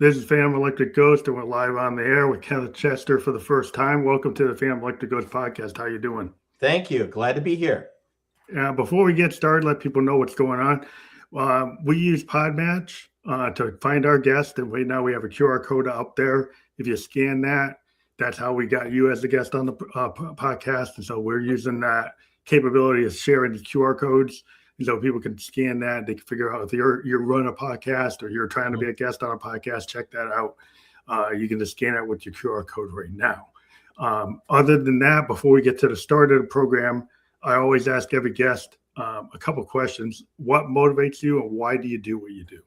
This is Phantom Electric Ghost, and we're live on the air with Kenneth Chester for the first time. Welcome to the Phantom Electric Ghost podcast. How you doing? Thank you. Glad to be here. Before we get started, let people know what's going on. We use Podmatch to find our guest, and right now we have a QR code up there. If you scan that, that's how we got you as a guest on the podcast. And so we're using that capability of sharing the QR codes. So people can scan that. They can figure out if you're running a podcast or you're trying to be a guest on a podcast, check that out. You can just scan it with your QR code right now. Other than that, before we get to the start of the program, I always ask every guest a couple questions. What motivates you and why do you do what you do?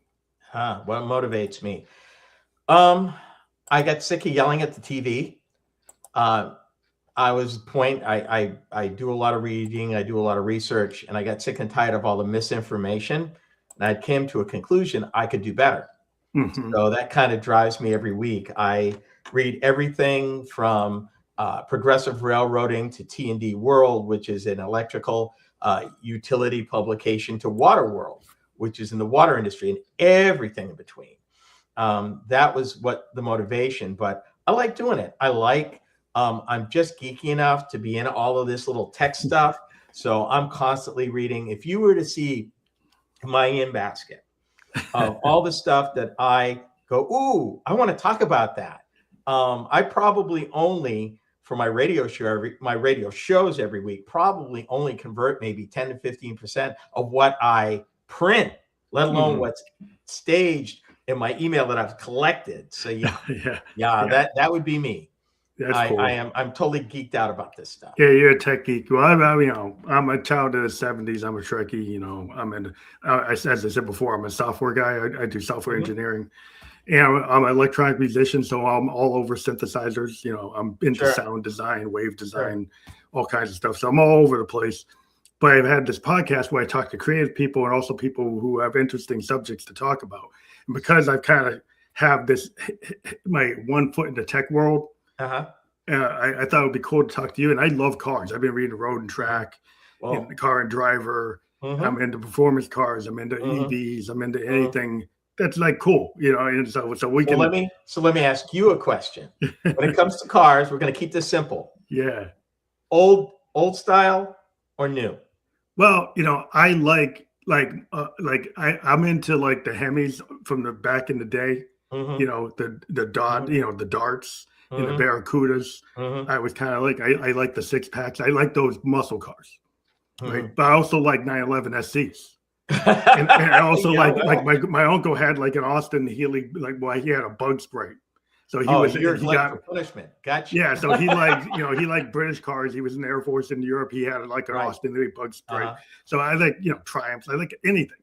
What motivates me? I got sick of yelling at the TV. I was I do a lot of reading, I do a lot of research, and I got sick and tired of all the misinformation. And I came to a conclusion I could do better. Mm-hmm. So that kind of drives me every week. I read everything from Progressive Railroading to T&D World, which is an electrical utility publication, to Water World, which is in the water industry, and everything in between. That was what the motivation, but I like doing it. I'm just geeky enough to be in all of this little tech stuff. So I'm constantly reading. If you were to see my in basket of all the stuff that I go, ooh, I want to talk about that. I probably only, for my radio shows every week, probably only convert maybe 10 to 15% of what I print, let alone what's staged in my email that I've collected. So yeah. That would be me. That's cool. I'm totally geeked out about this stuff. Yeah, you're a tech geek. Well, I'm a child of the '70s. I'm a Trekkie. As I said before, I'm a software guy. I do software engineering, and I'm an electronic musician. So I'm all over synthesizers. I'm into sound design, wave design, all kinds of stuff. So I'm all over the place. But I've had this podcast where I talk to creative people and also people who have interesting subjects to talk about. And because I kind of have my one foot in the tech world. I thought it would be cool to talk to you. And I love cars. I've been reading Road and Track, Car and Driver. I'm into performance cars. I'm into EVs. I'm into anything that's like cool, And so we can. Let me ask you a question. When it comes to cars, we're going to keep this simple. Yeah. Old style or new? Well, I I'm into like the Hemis from the back in the day. The Dodge, the Darts. In the Barracudas, I was kind of like I like the six packs. I like those muscle cars, right? But I also like 911 SCs, and I also like my uncle had like an Austin Healey, he had a bug spray, so he got for punishment. Gotcha. Yeah, so he liked British cars. He was in the Air Force in Europe. He had like an Austin Healey bug spray. So I like Triumphs. I like anything.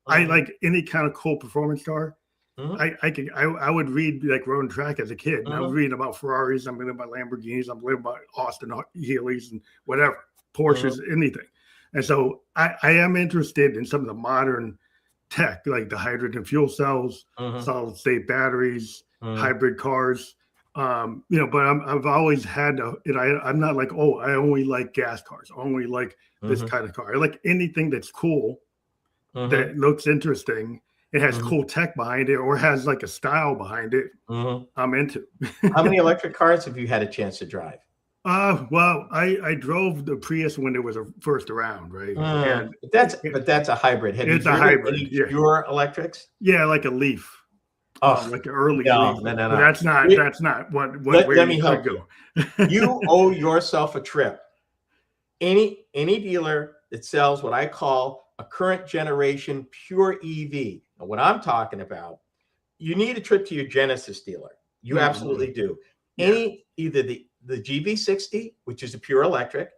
I like any kind of cool performance car. I would read like Road and Track as a kid. And I was reading about Ferraris. I'm reading about Lamborghinis. I'm reading about Austin Healey's and whatever, Porsches, anything. And so I am interested in some of the modern tech, like the hydrogen fuel cells, solid state batteries, hybrid cars. But I've always had I'm not like, I only like gas cars. I only like this kind of car. I like anything that's cool, that looks interesting. It has cool tech behind it or has like a style behind it. I'm into. How many electric cars have you had a chance to drive? Well, I drove the Prius when it was first around, right? But that's a hybrid. Have it's a hybrid. Any pure electrics? Yeah, like a Leaf. Like an early Leaf. No. That's not what let me help you. You owe yourself a trip. Any dealer that sells what I call a current generation pure EV. And what I'm talking about, you need a trip to your Genesis dealer. You absolutely do. Either the GV60, which is a pure electric,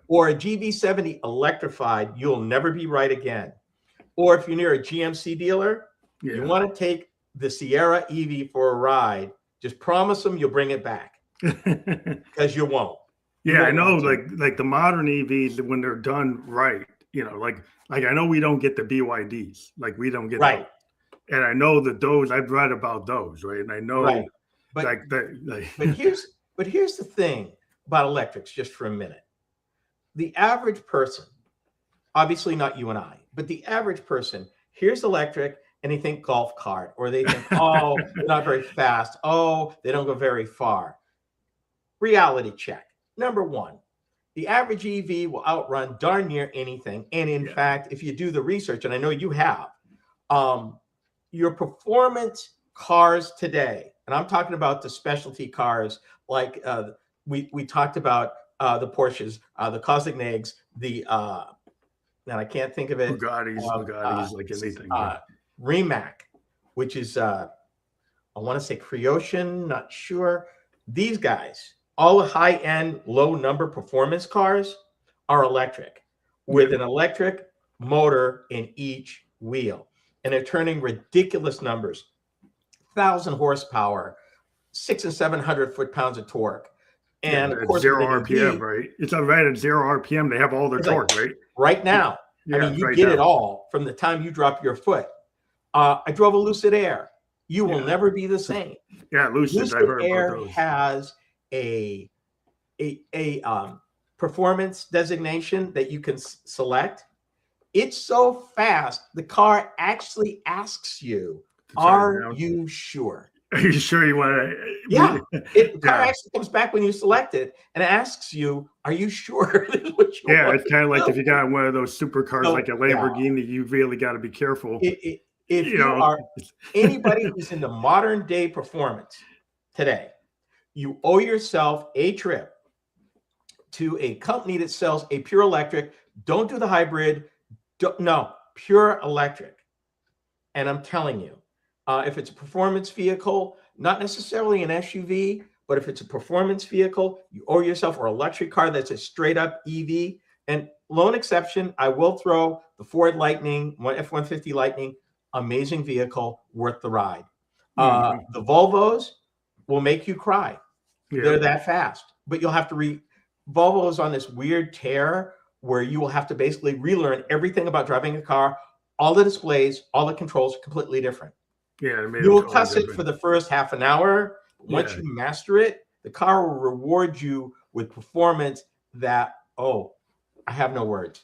or a GV70 electrified, you'll never be right again. Or if you're near a GMC dealer, you want to take the Sierra EV for a ride, just promise them you'll bring it back. Because you won't. Yeah, I know, like the modern EVs, when they're done right, like I know we don't get the BYDs, like we don't get right. Those. And I know that those, I've read about those, right? And I know but here's the thing about electrics, just for a minute. The average person, obviously not you and I, but the average person hears electric and they think golf cart, or they think, oh, they're not very fast. Oh, they don't go very far. Reality check. Number one, the average EV will outrun darn near anything. And in fact, if you do the research, and I know you have, your performance cars today, and I'm talking about the specialty cars like we talked about the Porsches, the Cossignacs, the and I can't think of it. Bugattis, like anything. Rimac, which is I want to say Creation, not sure. These guys, all the high-end, low-number performance cars are electric, with an electric motor in each wheel, and they're turning ridiculous numbers: 1,000 horsepower, 600 and 700 foot-pounds of torque. And of course, 0 RPM, right? It's right at 0 RPM. They have all their torque, right? Right now. I mean, you get it all from the time you drop your foot. I drove a Lucid Air. You will never be the same. Yeah, Lucid Air has a performance designation that you can select. It's so fast, the car actually asks you, "Are you sure? Are you sure you want to?" Yeah, the car actually comes back when you select it and asks you, "Are you sure this is what you want?" It's kind of like if you got one of those supercars, like a Lamborghini, you really got to be careful. If you are anybody who's into modern day performance today, you owe yourself a trip to a company that sells a pure electric. Don't do the hybrid. No, pure electric. And I'm telling you, if it's a performance vehicle, not necessarily an SUV, but if it's a performance vehicle, you owe yourself, or electric car that's a straight up EV. And lone exception, I will throw the Ford Lightning, F-150 Lightning, amazing vehicle, worth the ride. The Volvos will make you cry. They're that fast, but you'll have to Volvo is on this weird tear where you will have to basically relearn everything about driving a car. All the displays, all the controls are completely different. Yeah, you will cuss it for the first half an hour. Once you master it, the car will reward you with performance that, I have no words.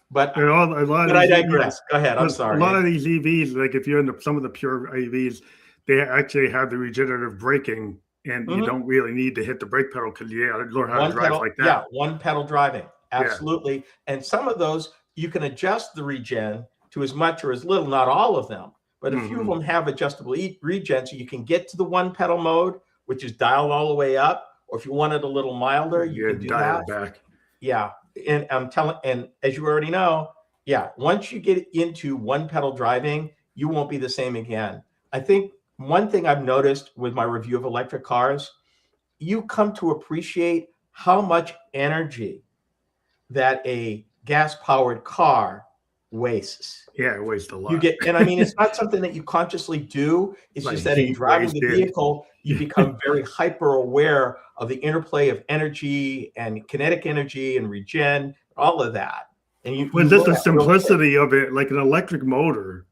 But I digress. Go ahead. I'm sorry. A lot of these EVs, like if you're into some of the pure EVs, they actually have the regenerative braking, and you don't really need to hit the brake pedal because you got to learn how to drive like that. Yeah, one pedal driving. Absolutely. Yeah. And some of those, you can adjust the regen to as much or as little, not all of them. But a few of them have adjustable regen, so you can get to the one pedal mode, which is dialed all the way up. Or if you want it a little milder, you can do that. Back. Yeah, and I'm telling, and as you already know, once you get into one pedal driving, you won't be the same again. I think one thing I've noticed with my review of electric cars, you come to appreciate how much energy that a gas-powered car wastes. Yeah, it wastes a lot. You get, and I mean, it's not something that you consciously do. It's like just that in driving the vehicle, you become very hyper aware of the interplay of energy and kinetic energy and regen, all of that. And just the simplicity of it, like an electric motor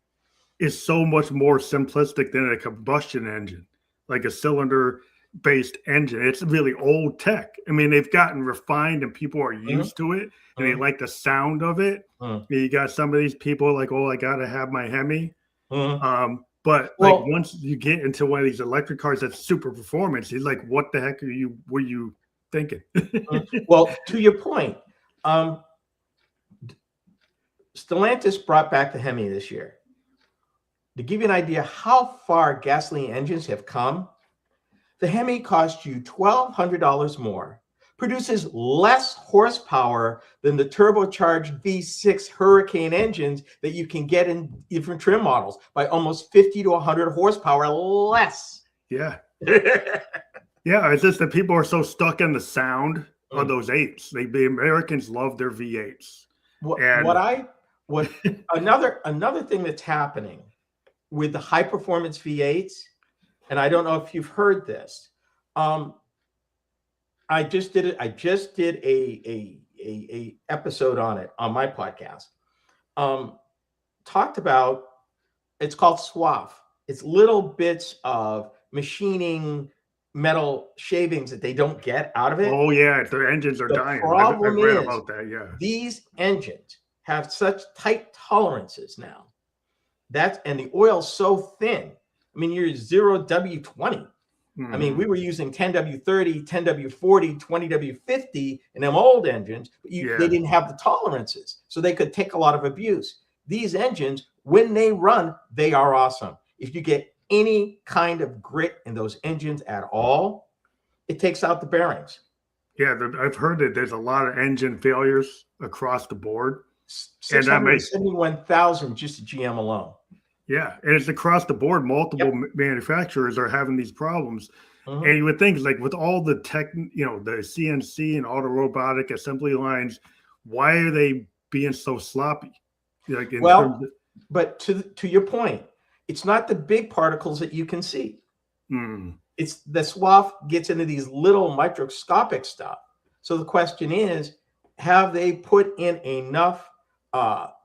is so much more simplistic than a combustion engine, like a cylinder-based engine. It's really old tech. I mean, they've gotten refined and people are used to it, and they like the sound of it. You got some of these people like, I got to have my Hemi. But once you get into one of these electric cars that's super performance, he's like, what the heck were you thinking? Well, to your point, Stellantis brought back the Hemi this year. To give you an idea how far gasoline engines have come, the Hemi costs you $1,200 more, produces less horsepower than the turbocharged V6 Hurricane engines that you can get in different trim models by almost 50 to 100 horsepower less. Yeah. It's just that people are so stuck in the sound of those 8s. The Americans love their V8s. Another thing that's happening with the high performance V8s, and I don't know if you've heard this. I just did a episode on it on my podcast. Talked about, it's called SWAF. It's little bits of machining metal shavings that they don't get out of it. Oh yeah, their engines are dying. I've read about that. Yeah, these engines have such tight tolerances now and the oil's so thin. I mean, you're 0W20. I mean, we were using 10W30, 10W40, 20W50 in them old engines, but they didn't have the tolerances, so they could take a lot of abuse. These engines, when they run, they are awesome. If you get any kind of grit in those engines at all, it takes out the bearings. Yeah, I've heard that there's a lot of engine failures across the board. 671,000 just at GM alone. Yeah, and it's across the board. Multiple manufacturers are having these problems. And you would think, like, with all the tech, the CNC and all the robotic assembly lines, why are they being so sloppy? Like, but to your point, it's not the big particles that you can see. It's the swath gets into these little microscopic stuff. So the question is, have they put in enough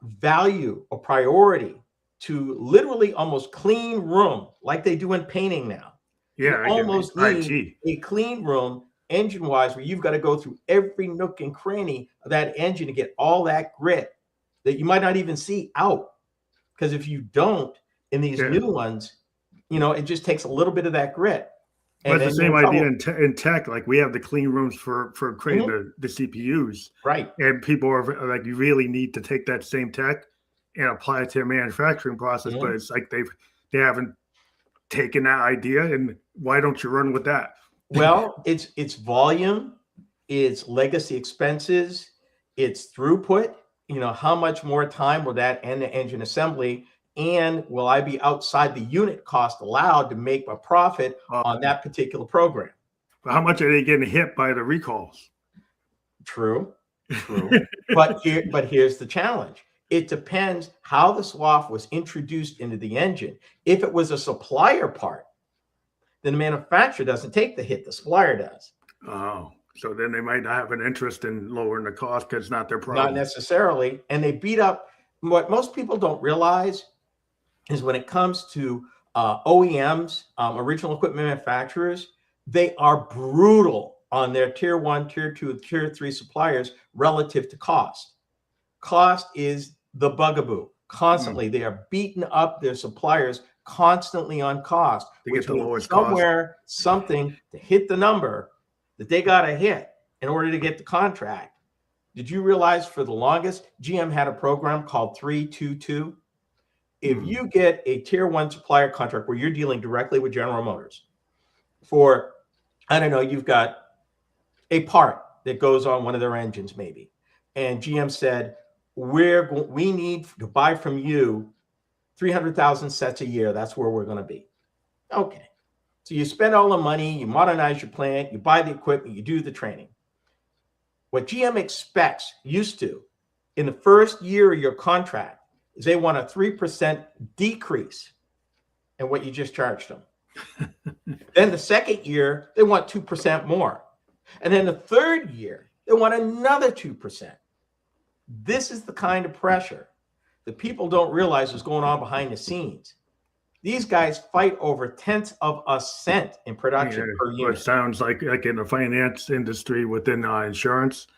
value or priority to literally almost clean room like they do in painting now? Yeah, you almost need a clean room engine-wise where you've got to go through every nook and cranny of that engine to get all that grit that you might not even see out. Because if you don't, in these new ones, it just takes a little bit of that grit. But it's the same idea in tech. Like, we have the clean rooms for creating the CPUs. Right. And people are like, you really need to take that same tech and apply it to their manufacturing process. But it's like they haven't taken that idea, and why don't you run with that? Well, it's volume, it's legacy expenses, it's throughput. How much more time will that end the engine assembly? And will I be outside the unit cost allowed to make a profit on that particular program? How much are they getting hit by the recalls? True. But here's the challenge. It depends how the swath was introduced into the engine. If it was a supplier part, then the manufacturer doesn't take the hit. The supplier does. Oh, so then they might not have an interest in lowering the cost because it's not their problem. Not necessarily. And they beat up. What most people don't realize is when it comes to OEMs, original equipment manufacturers, they are brutal on their tier 1, tier 2, tier 3 suppliers relative to cost. Cost is the bugaboo. Constantly, they are beating up their suppliers constantly on cost, which means somewhere something to hit the number that they got to hit in order to get the contract. Did you realize for the longest, GM had a program called 322? If you get a tier 1 supplier contract where you're dealing directly with General Motors for, I don't know, you've got a part that goes on one of their engines maybe, and GM said, we need to buy from you 300,000 sets a year. That's where we're going to be. Okay. So you spend all the money, you modernize your plant, you buy the equipment, you do the training. What GM used to, in the first year of your contract, is they want a 3% decrease in what you just charged them. Then the second year, they want 2% more. And then the third year, they want another 2%. This is the kind of pressure that people don't realize is going on behind the scenes. These guys fight over tenths of a cent in production per unit. It sounds like in the finance industry within insurance,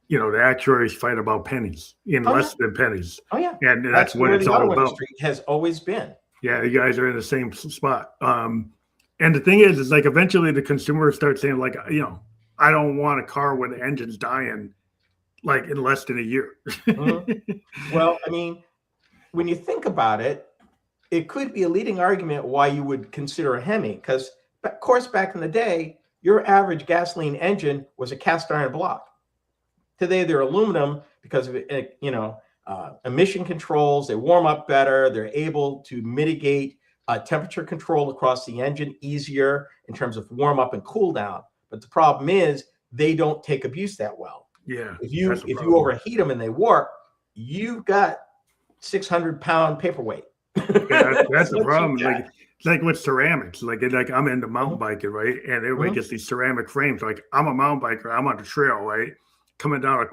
the actuaries fight about pennies, less than pennies. Oh, yeah. And that's what it's all about. Industry has always been. Yeah, you guys are in the same spot. And the thing is like eventually the consumer starts saying, like, I don't want a car where the engine's dying like in less than a year. Well, I mean, when you think about it, it could be a leading argument why you would consider a Hemi, because, of course, back in the day, your average gasoline engine was a cast iron block. Today, they're aluminum because of emission controls. They warm up better. They're able to mitigate temperature control across the engine easier in terms of warm up and cool down. But the problem is they don't take abuse that well. Yeah. If you overheat them and they warp, you've got 600-pound paperweight. Yeah, that's the problem. Like with ceramics, like I'm into mountain biking, right? And everybody gets these ceramic frames. Like, I'm a mountain biker, I'm on the trail, right? Coming down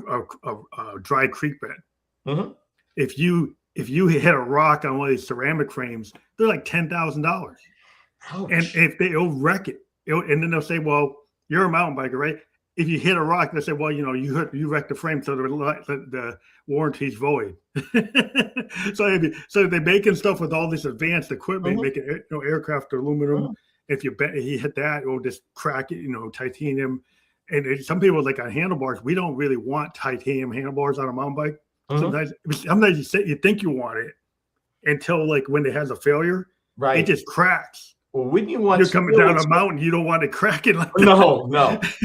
a dry creek bed. If you hit a rock on one of these ceramic frames, they're like $10,000. And if they'll wreck it, and then they'll say, well, you're a mountain biker, right? if you hit a rock, they say, well, you wrecked the frame, so the warranty's void. So they're making stuff with all this advanced equipment, making aircraft aluminum. If you hit that, it will just crack it, titanium. And some people, like on handlebars, we don't really want titanium handlebars on a mountain bike. Sometimes you think you want it until like when it has a failure, right? It just cracks. Well, wouldn't you want you're coming down a mountain, you don't want it cracking like that. No.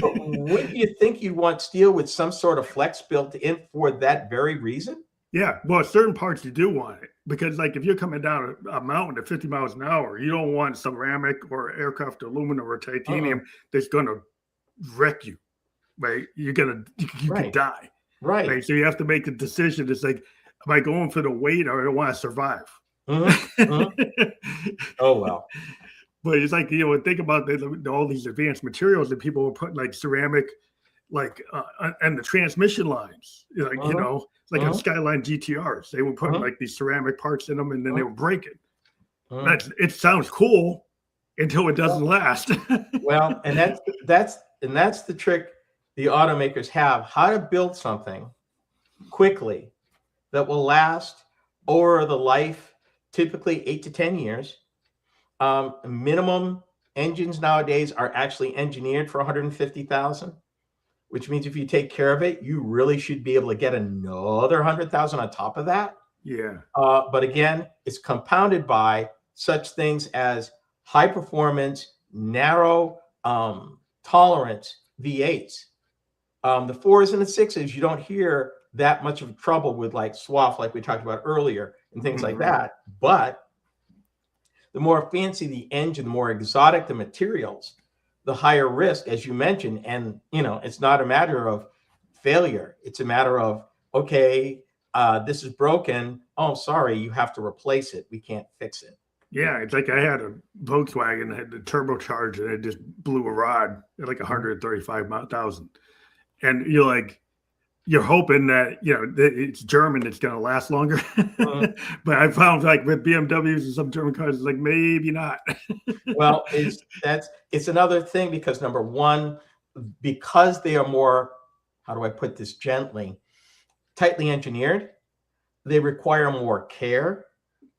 But wouldn't you think you'd want steel with some sort of flex built in for that very reason? Yeah, well, certain parts you do want it because, like, if you're coming down a mountain at 50 miles an hour, you don't want ceramic or aircraft aluminum or titanium that's going to wreck you, right? You could die, right? So you have to make a decision. It's like, am I going for the weight or do I want to survive? Oh well. But it's like, think about all these advanced materials that people were putting, like ceramic, like and the transmission lines, like on Skyline GTRs, they were putting like these ceramic parts in them, and then they were breaking. It sounds cool until it doesn't last. Well, and that's the trick the automakers have: how to build something quickly that will last over the life, typically 8 to 10 years. Minimum engines nowadays are actually engineered for 150,000, which means if you take care of it, you really should be able to get another 100,000 on top of that. Yeah. But again, it's compounded by such things as high performance, narrow tolerance V8s. The 4s and the 6s, you don't hear that much of trouble with, like swath, like we talked about earlier, and things like that. But the more fancy the engine, the more exotic the materials, the higher risk, as you mentioned. And, it's not a matter of failure. It's a matter of, okay, this is broken. Oh, sorry, you have to replace it. We can't fix it. Yeah, it's like I had a Volkswagen that had the turbocharged and it just blew a rod at like 135,000. And you're hoping that, it's German, it's going to last longer. But I found, like, with BMWs and some German cars, it's like, maybe not. Well, it's another thing because, number one, because they are more, how do I put this gently, tightly engineered, they require more care.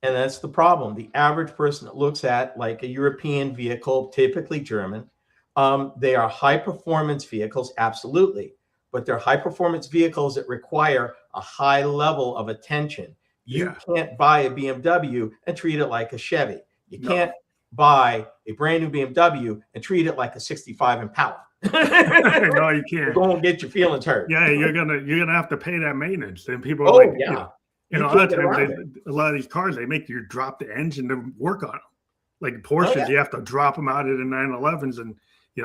And that's the problem. The average person that looks at like a European vehicle, typically German, they are high performance vehicles, absolutely. But they're high performance vehicles that require a high level of attention. You can't buy a BMW and treat it like a Chevy. You can't buy a brand new BMW and treat it like a 65 Impala. No, you can't. You're going to get your feelings hurt. Yeah, you're gonna have to pay that maintenance. And people are like, a lot of times, a lot of these cars, they make you drop the engine to work on them. Like Porsches, you have to drop them out of the 911s, and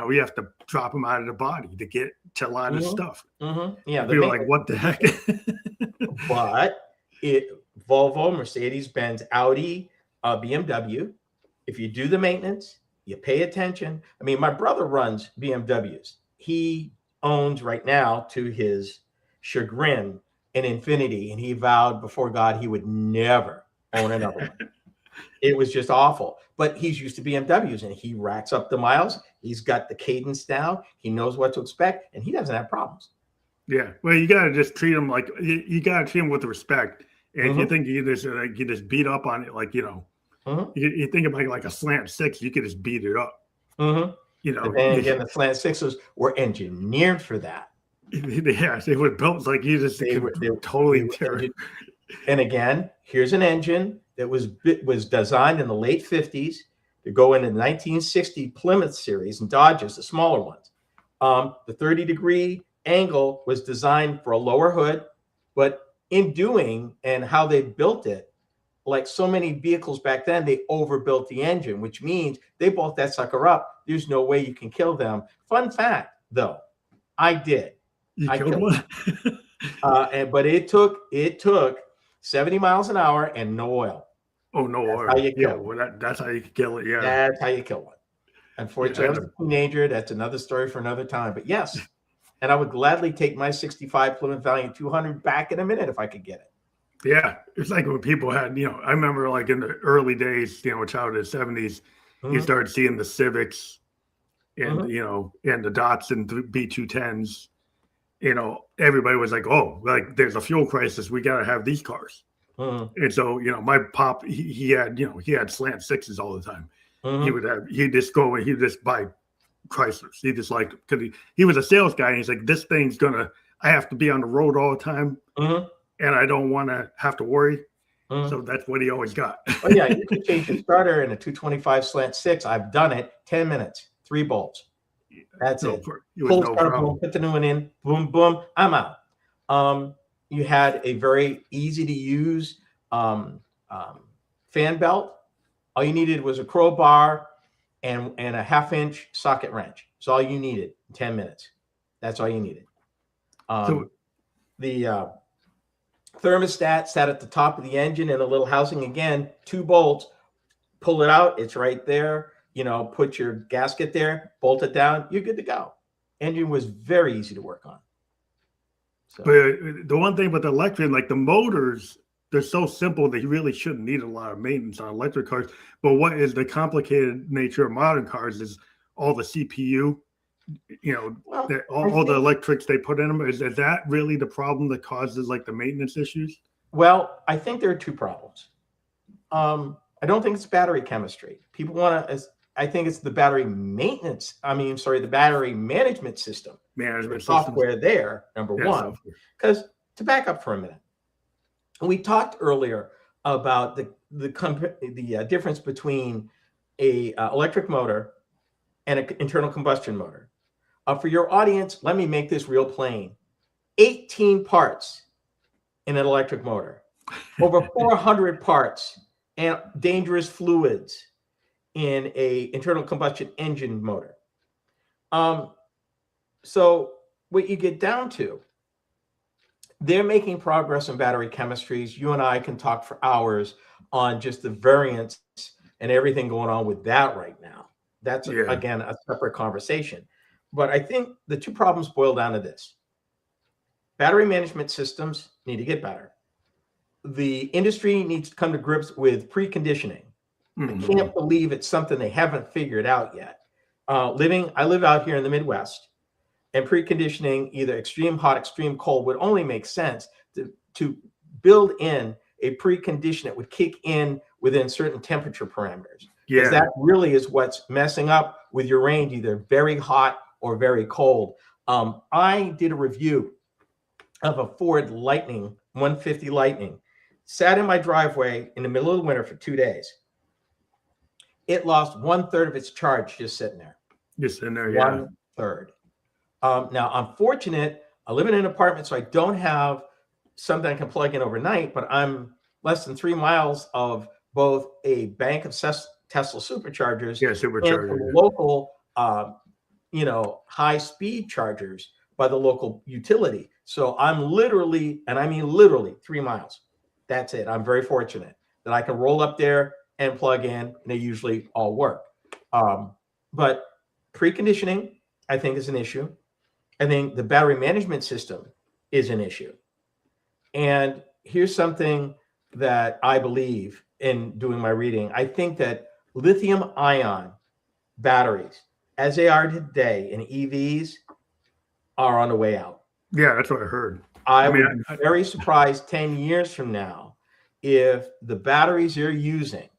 we have to drop them out of the body to get to a lot of stuff. Yeah, people are like, what the heck? But Volvo, Mercedes-Benz, Audi, BMW, if you do the maintenance, you pay attention. I mean, my brother runs BMWs. He owns right now, to his chagrin, an Infinity, and he vowed before God he would never own another one. It was just awful. But he's used to BMWs, and he racks up the miles. He's got the cadence down. He knows what to expect, and he doesn't have problems. Yeah. Well, you got to just treat them like, you got to treat them with respect. And if you think you just beat up on it, like, you think about like a slant 6, you could just beat it up. But then again, the slant 6s were engineered for that. Yeah, they were built like you just they were totally terrible. And again, here's an engine that was designed in the late 50s to go into the 1960 Plymouth series and Dodges, the smaller ones. The 30-degree angle was designed for a lower hood, but in doing and how they built it, like so many vehicles back then, they overbuilt the engine, which means they bulked that sucker up. There's no way you can kill them. Fun fact, though, I did. I killed one. But it took 70 miles an hour and no oil. Oh, no oil. That's how you kill it. Yeah, that's how you kill one. Unfortunately, I was a teenager. That's another story for another time. But yes, and I would gladly take my 65 Plymouth Valiant 200 back in a minute if I could get it. Yeah, it's like when people had, I remember like in the early days, childhood 70s, you started seeing the Civics and and the dots and B210s. Everybody was like, "Oh, like there's a fuel crisis. We got to have these cars." And so, my pop, he had slant sixes all the time. He'd just buy Chryslers. He just liked it because he was a sales guy, and he's like, this thing's I have to be on the road all the time, and I don't want to have to worry. So that's what he always got. Oh yeah, you can change your starter in a 225 slant six. I've done it. 10 minutes, 3 bolts. That's it. Pull the starter, boom, put the new one in, boom, boom, I'm out. You had a very easy to use fan belt. All you needed was a crowbar and a 1/2-inch socket wrench. That's all you needed in 10 minutes. That's all you needed. The thermostat sat at the top of the engine in a little housing. Again, 2 bolts. Pull it out. It's right there. Put your gasket there, bolt it down. You're good to go. Engine was very easy to work on. So. But the one thing with the electric, like the motors, they're so simple that you really shouldn't need a lot of maintenance on electric cars. But what is the complicated nature of modern cars is all the CPU, all the electrics they put in them. Is that really the problem that causes like the maintenance issues? Well, I think there are 2 problems. I don't think it's battery chemistry. People want to. I think it's the battery maintenance. The battery management system. Software there, number one. Because to back up for a minute, we talked earlier about the difference between a electric motor and an internal combustion motor. For your audience, let me make this real plain. 18 parts in an electric motor, over 400 parts and dangerous fluids in a internal combustion engine motor. So what you get down to, they're making progress in battery chemistries. You and I can talk for hours on just the variants and everything going on with that right now. That's, again, a separate conversation. But I think the 2 problems boil down to this. Battery management systems need to get better. The industry needs to come to grips with preconditioning. I can't believe it's something they haven't figured out yet. I live out here in the Midwest, and preconditioning, either extreme hot, extreme cold, would only make sense to build in a precondition that would kick in within certain temperature parameters. Because that really is what's messing up with your range, either very hot or very cold. I did a review of a Ford Lightning, 150 Lightning, sat in my driveway in the middle of the winter for 2 days. It lost 1/3 of its charge just sitting there. Just in there, yeah. 1/3. Now, I'm fortunate. I live in an apartment, so I don't have something I can plug in overnight, but I'm less than 3 miles of both a bank of Tesla superchargers and local, high-speed chargers by the local utility. So I'm literally, and I mean literally, 3 miles. That's it. I'm very fortunate that I can roll up there and plug in, and they usually all work. But preconditioning, I think, is an issue. I think the battery management system is an issue. And here's something that I believe in doing my reading. I think that lithium-ion batteries, as they are today in EVs, are on the way out. Yeah, that's what I heard. I would be very surprised 10 years from now if the batteries you're using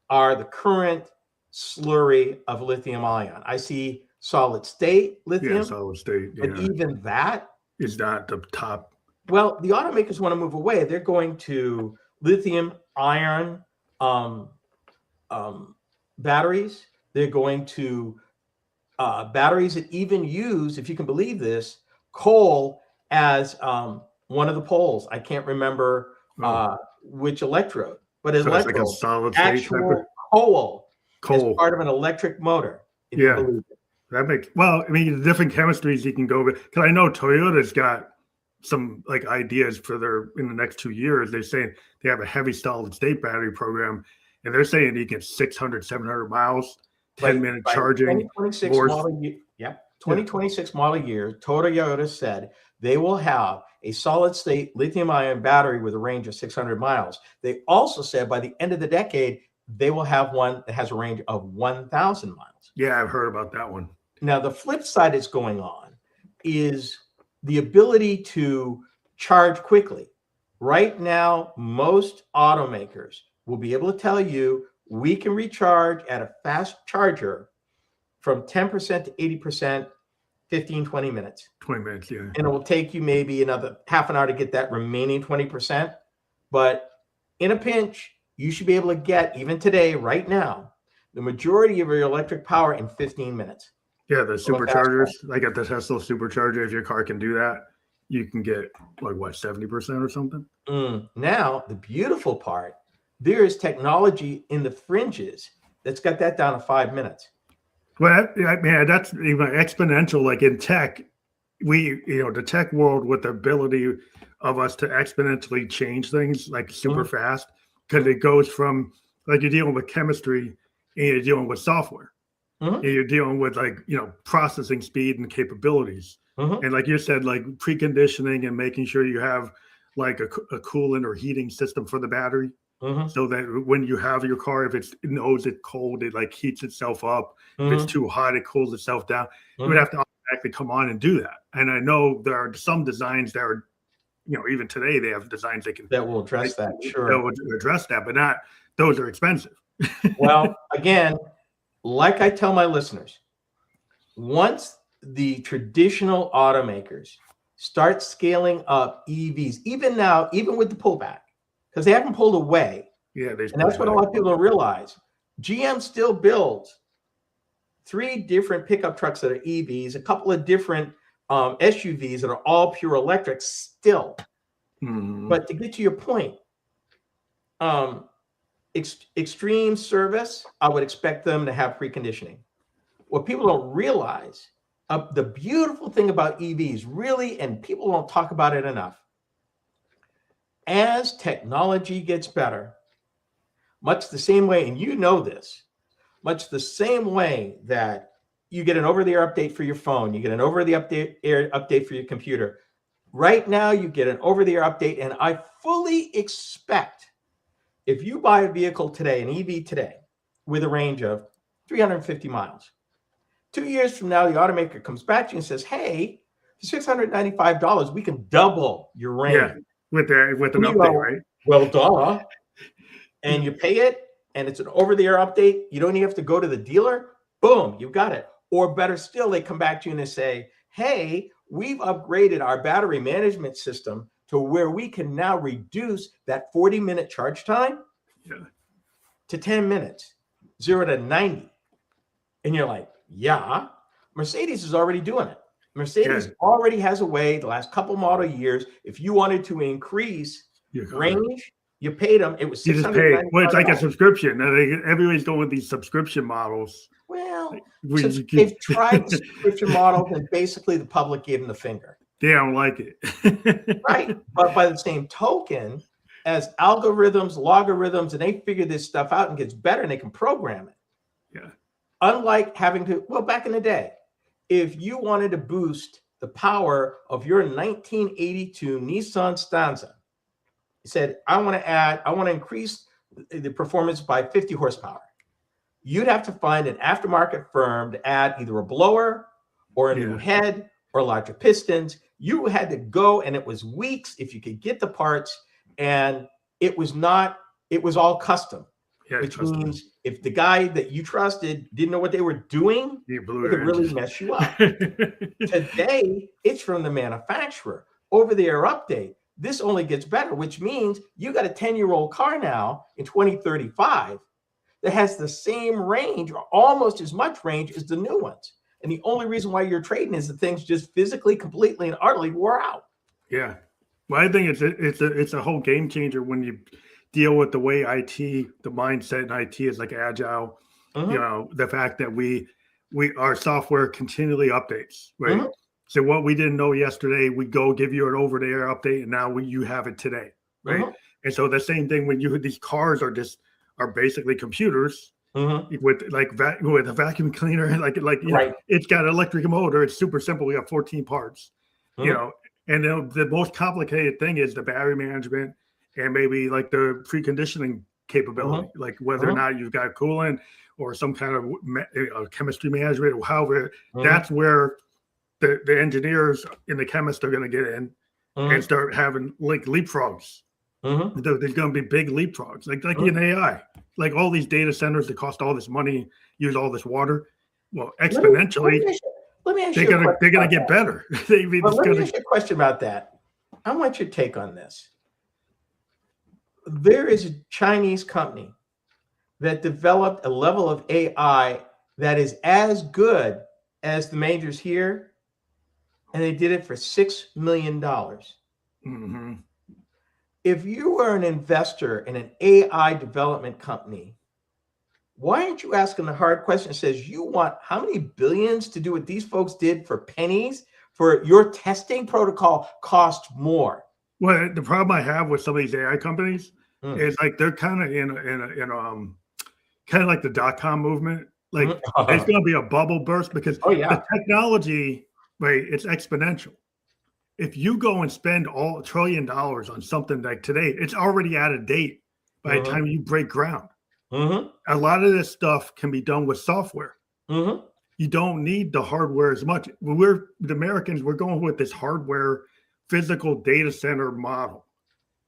are the current slurry of lithium ion. I see solid state lithium. Yeah, solid state. But even that is not the top. Well, the automakers want to move away. They're going to lithium ion batteries. They're going to batteries that even use, if you can believe this, coal as one of the poles. I can't remember which electrode, but an electrode, like a solid state actual coal is part of an electric motor. If you believe it. That makes, well, I mean, the different chemistries you can go with, because I know Toyota's got some like ideas for in the next 2 years. They're saying they have a heavy solid state battery program, and they're saying you get 600, 700 miles, 10-minute charging. 2026 model year, Toyota said they will have a solid state lithium ion battery with a range of 600 miles. They also said by the end of the decade, they will have one that has a range of 1,000 miles. Yeah, I've heard about that one. Now, the flip side is going on is the ability to charge quickly. Right now, most automakers will be able to tell you we can recharge at a fast charger from 10% to 80%, 15, 20 minutes. 20 minutes, yeah. And it will take you maybe another half an hour to get that remaining 20%. But in a pinch, you should be able to get, even today, right now, the majority of your electric power in 15 minutes. Yeah, the superchargers, like at the Tesla supercharger, if your car can do that, you can get like what, 70% or something? Now, the beautiful part, there is technology in the fringes that's got that down to 5 minutes. Well, man, that's even exponential. Like in tech, the tech world with the ability of us to exponentially change things like super fast, because it goes from like you're dealing with chemistry and you're dealing with software. And you're dealing with processing speed and capabilities. And like you said, like preconditioning and making sure you have like a coolant or heating system for the battery. So that when you have your car, if it knows it's cold, it like heats itself up. If it's too hot, it cools itself down. You would have to automatically come on and do that. And I know there are some designs that are, even today they have designs that will address that. Sure, that will address that, but not those are expensive. Well, again, like I tell my listeners, once the traditional automakers start scaling up EVs, even now, even with the pullback, because they haven't pulled away. Yeah, and that's what a lot of people don't realize. GM still builds 3 different pickup trucks that are EVs, a couple of different SUVs that are all pure electric still. But to get to your point, extreme service, I would expect them to have preconditioning. What people don't realize, the beautiful thing about EVs, really, and people don't talk about it enough, as technology gets better, much the same way, and you know this, much the same way that you get an over-the-air update for your phone, you get an over-the-air update for your computer. Right now, you get an over-the-air update, and I fully expect if you buy a vehicle today, an EV today, with a range of 350 miles, 2 years from now, the automaker comes back to you and says, hey, for $695, we can double your range. Yeah. With an update, right? Well, duh. And you pay it, and it's an over-the-air update. You don't even have to go to the dealer. Boom, you've got it. Or better still, they come back to you and they say, hey, we've upgraded our battery management system to where we can now reduce that 40-minute charge time to 10 minutes, 0 to 90. And you're like, yeah, Mercedes is already doing it. Mercedes already has a way, the last couple model years, if you wanted to increase range, you paid them. It was $695. Well, it's like a subscription. Everybody's going with these subscription models. Well, they've tried the subscription models, and basically the public gave them the finger. They don't like it. Right. But by the same token, as algorithms, logarithms, and they figure this stuff out and gets better and they can program it. Yeah. Unlike having to, back in the day, if you wanted to boost the power of your 1982 Nissan Stanza, you said, I want to increase the performance by 50 horsepower. You'd have to find an aftermarket firm to add either a blower or a new head or larger pistons. You had to go, and it was weeks if you could get the parts, and it was all custom. Yeah, which means if the guy that you trusted didn't know what they were doing, it could really mess you up. Today, it's from the manufacturer. Over-the-air update. This only gets better, which means you got a 10-year-old car now in 2035 that has the same range or almost as much range as the new ones. And the only reason why you're trading is the things just physically, completely, and utterly wore out. Yeah. Well, I think it's a whole game changer when you deal with the way the mindset in IT is like agile. The fact that our software continually updates, right? So what we didn't know yesterday, we go give you an over-the-air update, and now you have it today, right? And so the same thing when these cars are basically computers with a vacuum cleaner, know, it's got an electric motor. It's super simple. We have 14 parts, and the most complicated thing is the battery management and maybe like the preconditioning capability, like whether or not you've got coolant, or some kind of chemistry management, or however, that's where the engineers and the chemists are going to get in and start having like leapfrogs. There's going to be big leapfrogs, like in AI, like all these data centers that cost all this money, use all this water. Well, exponentially, let me ask you a question. They're going to get better. Let me ask you a question about that. I want your take on this. There is a Chinese company that developed a level of AI that is as good as the majors here, and they did it for $6 million. If you are an investor in an AI development company, why aren't you asking the hard question that says you want how many billions to do what these folks did for pennies? For your testing protocol cost more. Well, the problem I have with some of these AI companies is like they're kind of in kind of like the dot-com movement. Like it's going to be a bubble burst because the technology, right? It's exponential. If you go and spend all $1 trillion on something like today, it's already out of date by the time you break ground. A lot of this stuff can be done with software. You don't need the hardware as much. We're the Americans, we're going with this hardware physical data center model.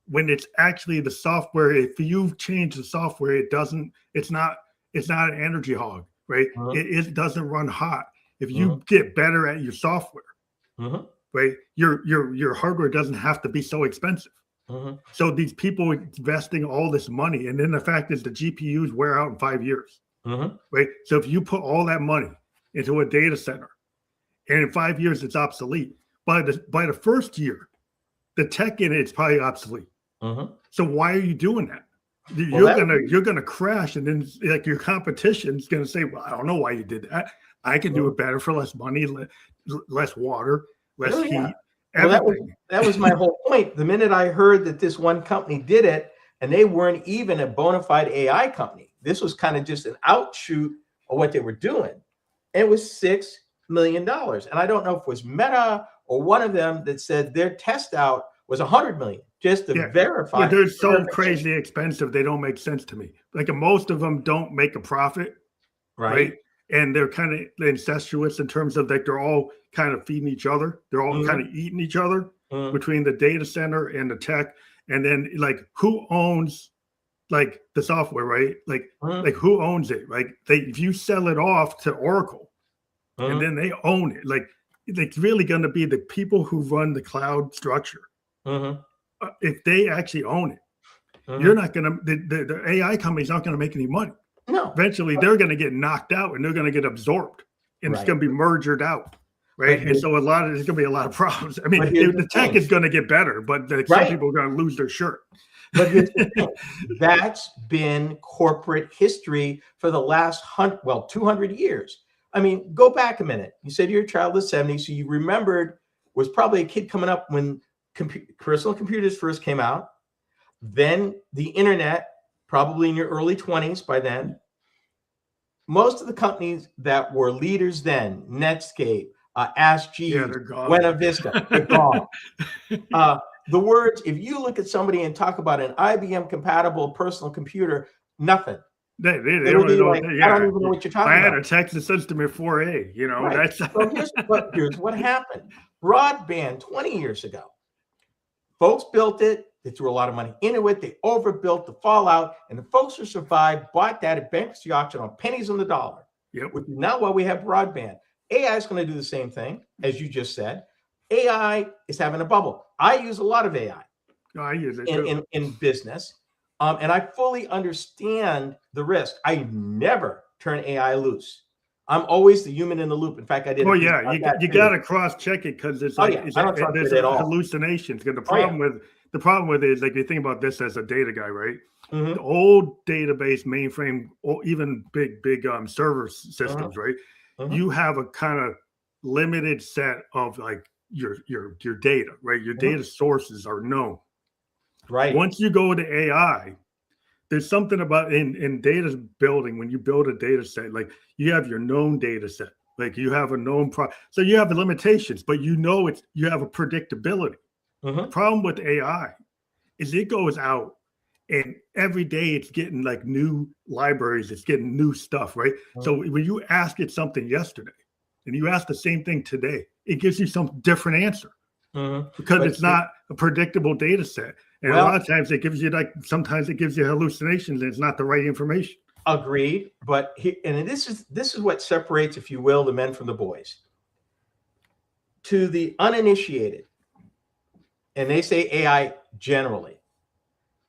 When it's actually the software, if you change the software, it's not an energy hog, right? It doesn't run hot. If you get better at your software, right? Your hardware doesn't have to be so expensive. So these people investing all this money, and then the fact is the GPUs wear out in 5 years, right? So if you put all that money into a data center, and in 5 years it's obsolete, by the first year, the tech in it's probably obsolete. So why are you doing that? You're gonna crash, and then like your competition's gonna say, "Well, I don't know why you did that. I can do it better for less money, less water, less heat." Well, that was my whole point. The minute I heard that this one company did it, and they weren't even a bona fide AI company, this was kind of just an outshoot of what they were doing. And it was $6 million. And I don't know if it was Meta or one of them that said their test out was 100 million just to verify. Yeah, they're so crazy expensive, they don't make sense to me. Like most of them don't make a profit, right? And they're kind of incestuous in terms of like they're all kind of feeding each other. They're all kind of eating each other between the data center and the tech. And then like who owns like the software, right? Like who owns it? Like if you sell it off to Oracle and then they own it, like it's really going to be the people who run the cloud structure. If they actually own it, you're not going to, the AI company's not going to make any money. No. Eventually, they're going to get knocked out and they're going to get absorbed, and it's going to be merged out, right? And so there's going to be a lot of problems. I mean, the tech is going to get better, but some people are going to lose their shirt. But here's the thing. That's been corporate history for the last 200 years. I mean, go back a minute. You said you're a child of the 70s, so you remembered was probably a kid coming up when personal computers first came out. Then the internet, probably in your early 20s by then. Most of the companies that were leaders then, Netscape, AskG, Buena Vista, they're gone. The words, if you look at somebody and talk about an IBM compatible personal computer, nothing. They don't even know. I don't even know what you're talking about. I had a Texas Instrument 4A, you know. That's so here's what happened. Broadband 20 years ago. Folks built it. They threw a lot of money into it. They overbuilt the fallout, and the folks who survived bought that at bankruptcy auction on pennies on the dollar. Which is now why we have broadband. AI is going to do the same thing, as you just said. AI is having a bubble. I use a lot of AI. I use it in business, and I fully understand the risk. I never turn AI loose. I'm always the human in the loop. In fact, I did. Oh yeah, you got to cross check it because it's like there's hallucinations. Because the problem with it is like you think about this as a data guy, right? The old database mainframe, or even big server systems, right? You have a kind of limited set of like your data, right? Your data sources are known, right? Once you go to AI, there's something about in data building, when you build a data set, like you have your known data set, like you have a known so you have the limitations, but you have a predictability. The problem with AI is it goes out And every day it's getting like new libraries, it's getting new stuff, right? So when you ask it something yesterday and you ask the same thing today, it gives you some different answer because it's not a predictable data set. And a lot of times it gives you sometimes it gives you hallucinations and it's not the right information. Agreed. But this is what separates, if you will, the men from the boys. To the uninitiated, and they say AI generally,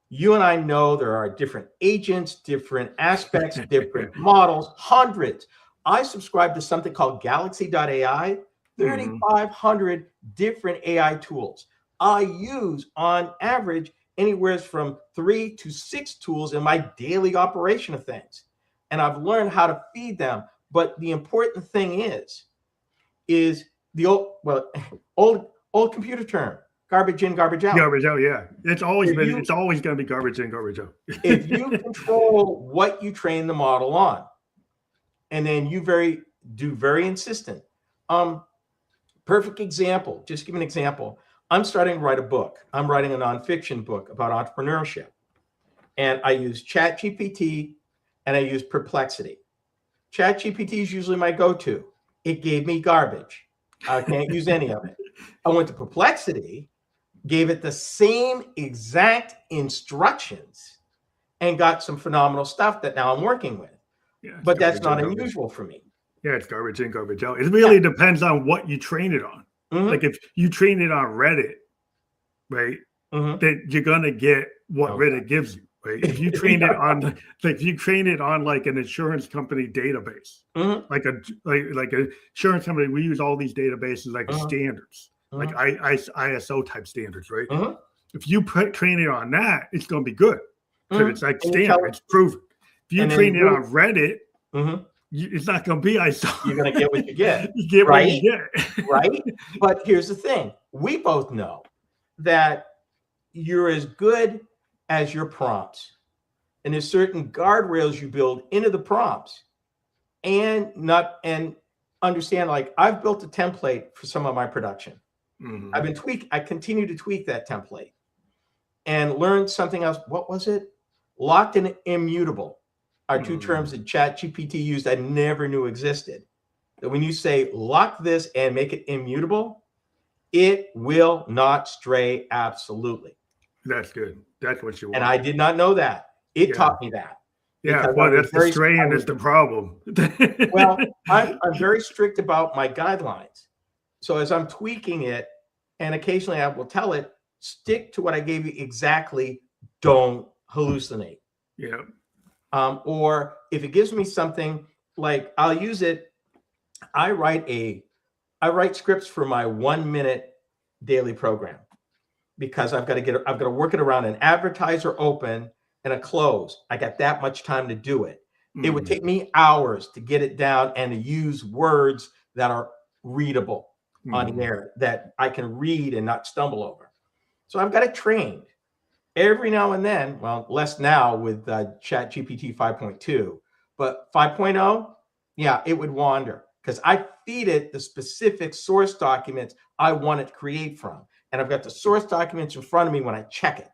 you and I know there are different agents, different aspects, different models, hundreds. I subscribe to something called Galaxy.ai, 3,500 different AI tools. I use, on average, anywhere from 3 to 6 tools in my daily operation of things. And I've learned how to feed them. But the important thing is the old computer term, garbage in, garbage out. Garbage out, yeah. It's always going to be garbage in, garbage out. If you control what you train the model on, and then you very insistent. Perfect example, just give an example. I'm starting to write a book. I'm writing a nonfiction book about entrepreneurship. And I use ChatGPT and I use Perplexity. ChatGPT is usually my go-to. It gave me garbage. I can't use any of it. I went to Perplexity, gave it the same exact instructions, and got some phenomenal stuff that now I'm working with. Yeah, but that's not unusual for me. Yeah, it's garbage in, garbage out. It really depends on what you train it on. Like if you train it on Reddit, right, then you're gonna get what Reddit gives you, right? If you train it on, like an insurance company database, like a insurance company, we use all these databases like standards, like ISO type standards, right? If you train it on that, it's gonna be good because it's like standard, it's proven. If you train it on Reddit, it's not going to be ISO. You're going to get what you get. You get what you get. Right? But here's the thing. We both know that you're as good as your prompts. And there's certain guardrails you build into the prompts and understand, like I've built a template for some of my production. I continue to tweak that template and learn something else. What was it? Locked and immutable are two terms that ChatGPT used I never knew existed. That when you say lock this and make it immutable, it will not stray absolutely. That's good. That's what you want. And I did not know that. It taught me that. Yeah, well, that's the straying is the problem. Well, I'm very strict about my guidelines. So as I'm tweaking it, and occasionally I will tell it, stick to what I gave you exactly. Don't hallucinate. Yeah. Or if it gives me something, like I'll use it. I write scripts for my 1-minute daily program because I've got to work it around an advertiser open and a close. I got that much time to do it. It would take me hours to get it down and to use words that are readable on the air that I can read and not stumble over. So I've got it trained. Every now and then, well, less now with ChatGPT 5.2, but 5.0, yeah, it would wander because I feed it the specific source documents I want it to create from. And I've got the source documents in front of me when I check it.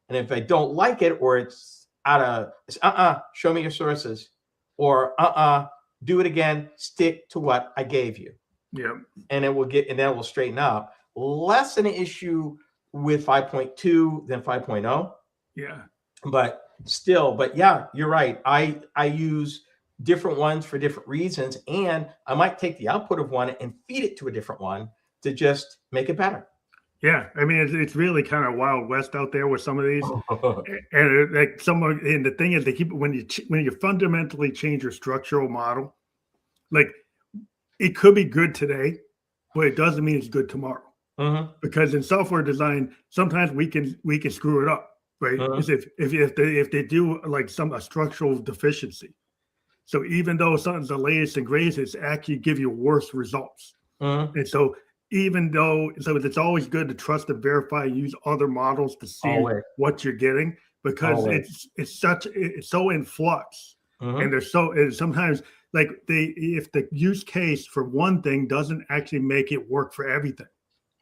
And if I don't like it or it's show me your sources, or do it again, stick to what I gave you. Yeah. And then we'll straighten up. Less an issue with 5.2 than 5.0. Yeah. But yeah, you're right. I use different ones for different reasons. And I might take the output of one and feed it to a different one to just make it better. Yeah. I mean, it's really kind of Wild West out there with some of these. And the thing is, they keep when you fundamentally change your structural model, like it could be good today, but it doesn't mean it's good tomorrow. Because in software design, sometimes we can screw it up, right? If they do like a structural deficiency. So even though something's the latest and greatest, it's actually give you worse results. And so it's always good to trust and verify, use other models to see what you're getting, because it's so in flux, and sometimes like if the use case for one thing doesn't actually make it work for everything.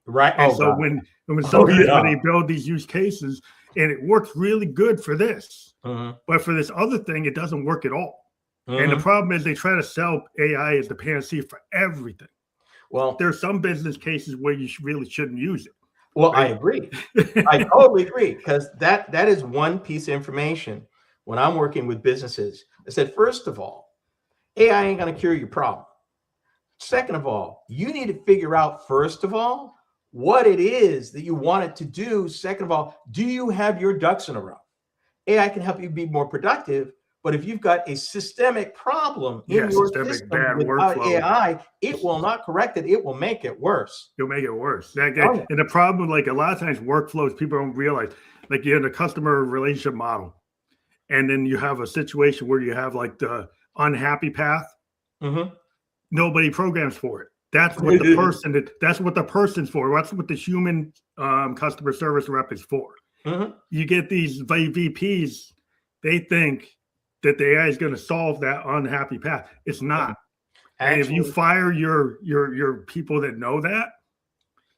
Right. And so when sometimes when they build these use cases, and it works really good for this. But for this other thing, it doesn't work at all. And the problem is they try to sell AI as the panacea for everything. Well, there's some business cases where you really shouldn't use it. Well, right? I agree. I totally agree, because that is one piece of information when I'm working with businesses. I said, first of all, AI ain't going to cure your problem. Second of all, you need to figure out, first of all, what it is that you want it to do. Second of all, do you have your ducks in a row? AI can help you be more productive, but if you've got a systemic problem in your system without AI, it will not correct it. It will make it worse. It'll make it worse. And the problem, like a lot of times workflows, people don't realize, like you're in a customer relationship model, and then you have a situation where you have like the unhappy path. Nobody programs for it. That's what the person. That's what the person's for. That's what the human customer service rep is for. You get these VPs. They think that the AI is going to solve that unhappy path. It's not. And if you fire your people that know that,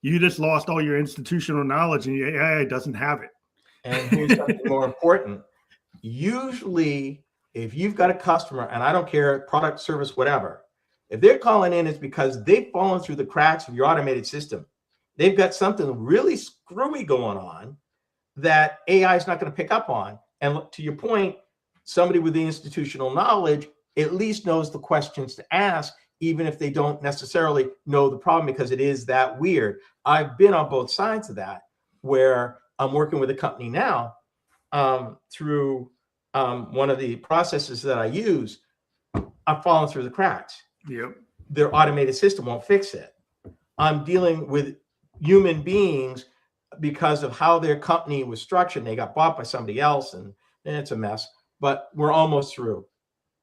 you just lost all your institutional knowledge, and the AI doesn't have it. And here's something more important. Usually, if you've got a customer, and I don't care, product, service, whatever, if they're calling in, it's because they've fallen through the cracks of your automated system. They've got something really screwy going on that AI is not going to pick up on. And to your point, somebody with the institutional knowledge at least knows the questions to ask, even if they don't necessarily know the problem, because it is that weird. I've been on both sides of that, where I'm working with a company now through one of the processes that I use. I've fallen through the cracks. Their automated system won't fix it. I'm dealing with human beings because of how their company was structured. They got bought by somebody else, and it's a mess. But we're almost through.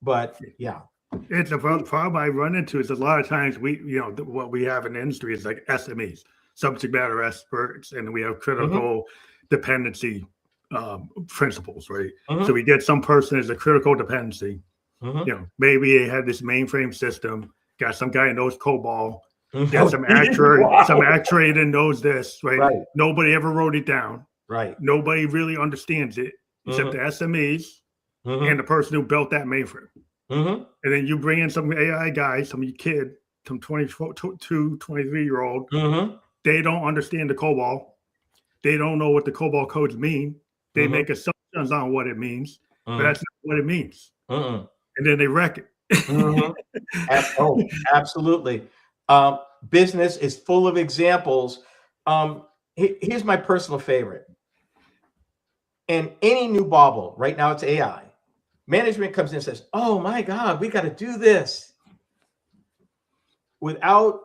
But yeah, it's a problem I run into is a lot of times what we have in the industry is like SMEs, subject matter experts, and we have critical dependency principles, right? So we get some person as a critical dependency. Maybe they had this mainframe system, got some guy who knows COBOL, got some actuator that knows this, right? Nobody ever wrote it down. Nobody really understands it except the SMEs and the person who built that mainframe. And then you bring in some AI guy, some kid, some 22, 23-year-old. They don't understand the COBOL. They don't know what the COBOL codes mean. They make assumptions on what it means, but that's not what it means. And then they wreck it. Oh, absolutely. Business is full of examples. Here's my personal favorite. And any new bauble, right now it's AI. Management comes in and says, oh my God, we got to do this. Without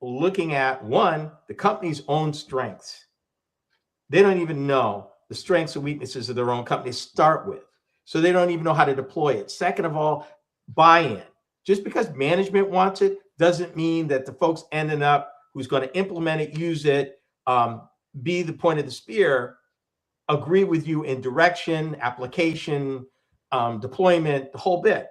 looking at, one, the company's own strengths. They don't even know the strengths and weaknesses of their own company to start with. So they don't even know how to deploy it. Second of all, buy-in. Just because management wants it doesn't mean that the folks ending up who's going to implement it, use it, be the point of the spear, agree with you in direction, application, deployment, the whole bit.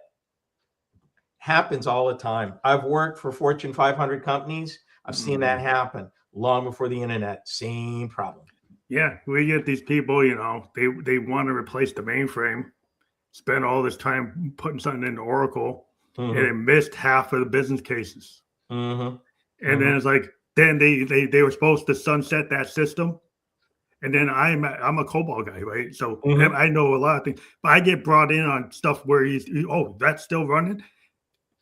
Happens all the time. I've worked for Fortune 500 companies. I've seen that happen long before the internet. Same problem. Yeah, we get these people, they want to replace the mainframe, spend all this time putting something into Oracle, and it missed half of the business cases. And then it's like, then they were supposed to sunset that system. And then I'm a COBOL guy, right? So I know a lot of things, but I get brought in on stuff where that's still running.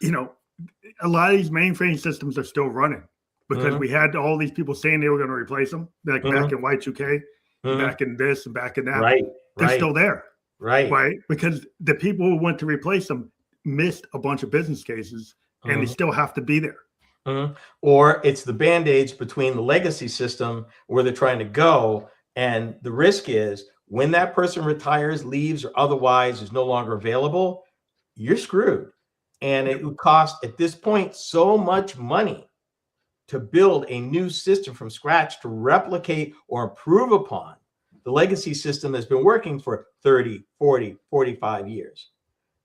A lot of these mainframe systems are still running because we had all these people saying they were going to replace them, like back in Y2K, back in this and back in that. They're still there. Right. Because the people who went to replace them missed a bunch of business cases and they still have to be there. Or it's the band-aids between the legacy system where they're trying to go. And the risk is when that person retires, leaves, or otherwise is no longer available, you're screwed. And it would cost at this point so much money to build a new system from scratch to replicate or improve upon the legacy system that's been working for 30, 40, 45 years.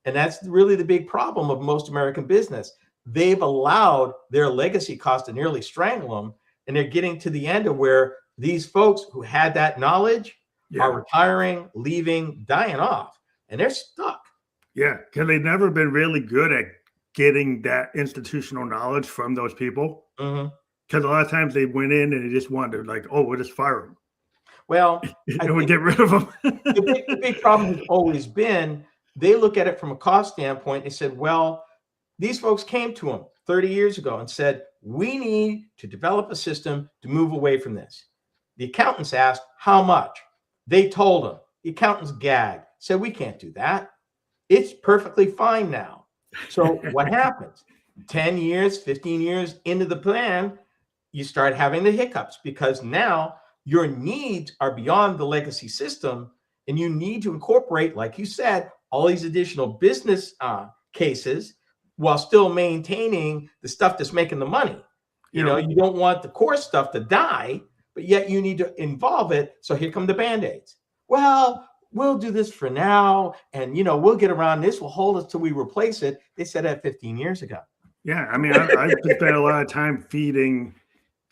And that's really the big problem of most American business. They've allowed their legacy cost to nearly strangle them. And they're getting to the end of where these folks who had that knowledge are retiring, leaving, dying off, and they're stuck. Yeah, because they've never been really good at getting that institutional knowledge from those people. Because a lot of times they went in and they just wanted to, like, oh, we'll just fire them. Well, and we get rid of them. the big problem has always been they look at it from a cost standpoint. They said, well, these folks came to them 30 years ago and said, we need to develop a system to move away from this. The accountants asked, how much? They told them. The accountants gagged, said, we can't do that. It's perfectly fine now. So what happens? 10 years, 15 years into the plan, you start having the hiccups because now your needs are beyond the legacy system and you need to incorporate, like you said, all these additional business cases while still maintaining the stuff that's making the money. You know, you don't want the core stuff to die, but yet you need to involve it. So here come the Band-Aids. Well, we'll do this for now. And, you know, we'll get around this. We'll hold it till we replace it. They said that 15 years ago. Yeah. I mean, I've spent a lot of time feeding